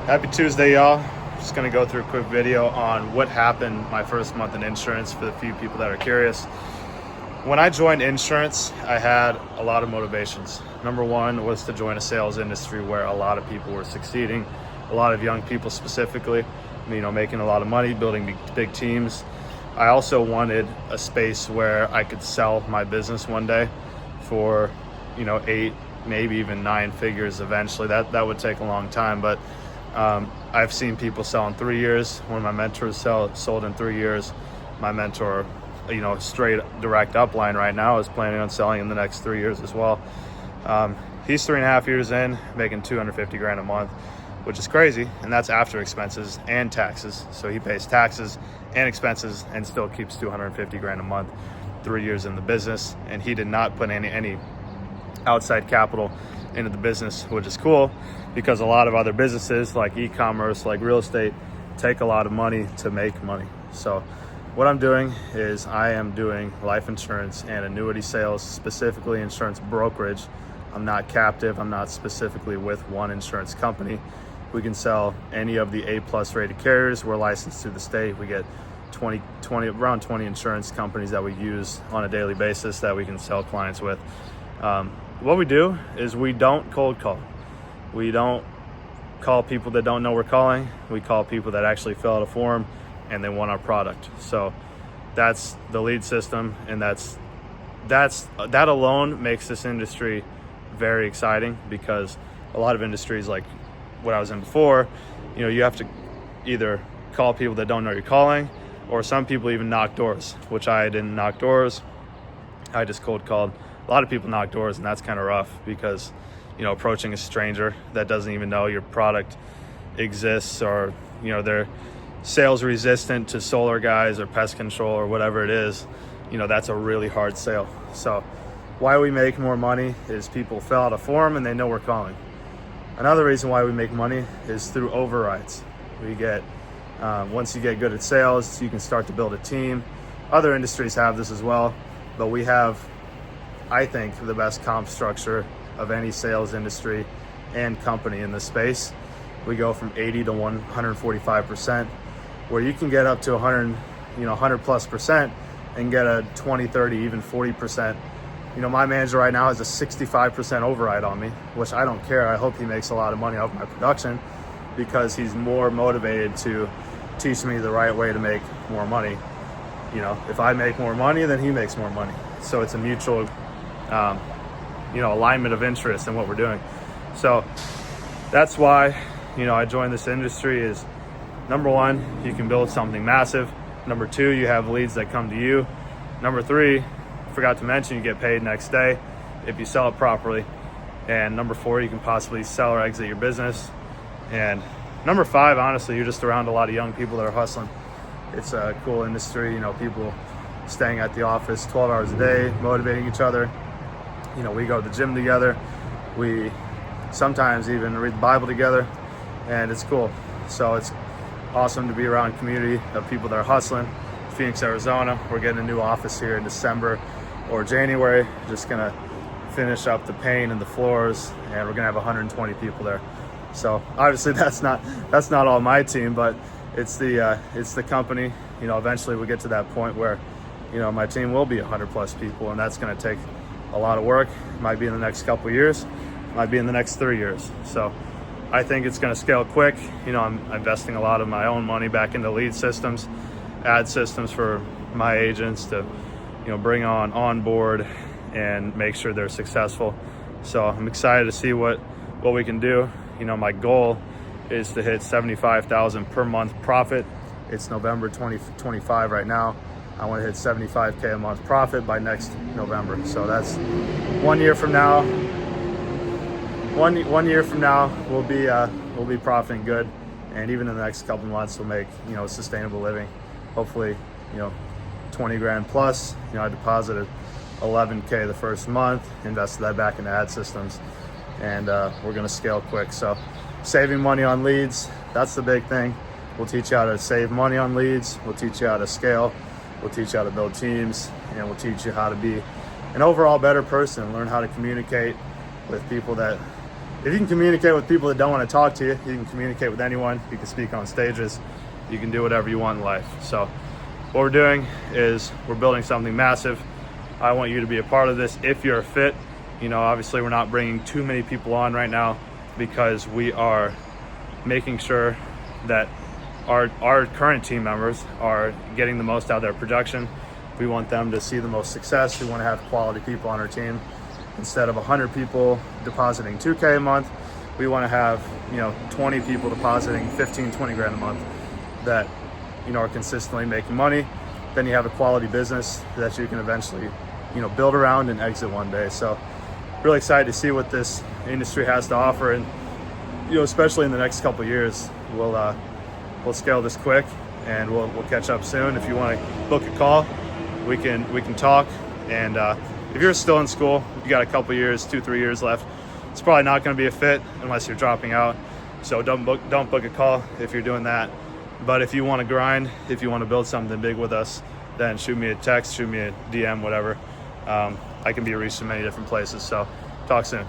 Happy Tuesday, y'all. Just gonna go through a quick video on what happened my first month in insurance for the few people that are curious. When I joined insurance, I had a lot of motivations. Number one was to join a sales industry where a lot of people were succeeding, a lot of young people specifically, making a lot of money, building big teams. I also wanted a space where I could sell my business one day for, 8, maybe even 9 figures eventually. That would take a long time, but I've seen people sell in 3 years. One of my mentors sold in 3 years. My mentor, straight direct upline right now, is planning on selling in the next 3 years as well. He's 3.5 years in, making $250,000 a month, which is crazy. And that's after expenses and taxes. So he pays taxes and expenses and still keeps $250,000 a month, 3 years in the business. And he did not put any outside capital into the business, which is cool because a lot of other businesses like e-commerce, like real estate, take a lot of money to make money. So what I'm doing is I am doing life insurance and annuity sales, specifically insurance brokerage. I'm not captive. I'm not specifically with one insurance company. We can sell any of the A+ rated carriers. We're licensed through the state. We get around 20 insurance companies that we use on a daily basis that we can sell clients with. What we do is we don't cold call. We don't call people that don't know we're calling. We call people that actually fill out a form and they want our product. So that's the lead system, and that alone makes this industry very exciting, because a lot of industries like what I was in before, you have to either call people that don't know you're calling, or some people even knock doors, which I didn't knock doors. I just cold called. A lot of people knock doors, and that's kind of rough because, approaching a stranger that doesn't even know your product exists, or, they're sales resistant to solar guys or pest control or whatever it is, that's a really hard sale. So why we make more money is people fill out a form and they know we're calling. Another reason why we make money is through overrides. We get, once you get good at sales, you can start to build a team. Other industries have this as well, but we have, I think, the best comp structure of any sales industry and company in this space. We go from 80 to 145%, where you can get up to 100+% and get a 20, 30, even 40%. My manager right now has a 65% override on me, which I don't care. I hope he makes a lot of money off my production, because he's more motivated to teach me the right way to make more money. If I make more money, then he makes more money. So it's a mutual alignment of interest in what we're doing. So that's why, I joined this industry. Is number one, you can build something massive. Number two, you have leads that come to you. Number three, forgot to mention, you get paid next day if you sell it properly. And number four, you can possibly sell or exit your business. And number five, honestly, you're just around a lot of young people that are hustling. It's a cool industry, people staying at the office 12 hours a day, motivating each other. We go to the gym together. We sometimes even read the Bible together, and it's cool. So it's awesome to be around a community of people that are hustling. Phoenix, Arizona. We're getting a new office here in December or January. Just gonna finish up the paint and the floors, and we're gonna have 120 people there. So obviously that's not all my team, but it's the company. Eventually we get to that point where, my team will be 100+ people, and that's gonna take a lot of work. Might be in the next couple of years, might be in the next 3 years. So I think it's going to scale quick. I'm investing a lot of my own money back into lead systems, ad systems for my agents to, bring on board and make sure they're successful. So I'm excited to see what we can do. My goal is to hit $75,000 per month profit. It's November 2025 right now. I want to hit $75K a month profit by next November. So that's 1 year from now. One year from now, we'll be profiting good, and even in the next couple months, we'll make sustainable living. Hopefully, 20 grand plus. I deposited $11K the first month, invested that back into ad systems, and we're going to scale quick. So, saving money on leads, that's the big thing. We'll teach you how to save money on leads. We'll teach you how to scale. We'll teach you how to build teams, and we'll teach you how to be an overall better person, learn how to communicate with people that if you can communicate with people that don't want to talk to you, you can communicate with anyone. You can speak on stages. You can do whatever you want in life. So what we're doing is we're building something massive. I want you to be a part of this if you're a fit. Obviously we're not bringing too many people on right now because we are making sure that our current team members are getting the most out of their production. We want them to see the most success. We want to have quality people on our team. Instead of 100 people depositing $2K a month, we want to have 20 people depositing 15, 20 grand a month that are consistently making money. Then you have a quality business that you can eventually build around and exit one day. So really excited to see what this industry has to offer, and especially in the next couple of years, we'll scale this quick, and we'll catch up soon. If you want to book a call, we can talk. And if you're still in school, you got a couple years, 2-3 years left, it's probably not going to be a fit unless you're dropping out. So don't book a call if you're doing that. But if you want to grind, if you want to build something big with us, then shoot me a text, shoot me a DM, whatever. I can be reached in many different places. So talk soon.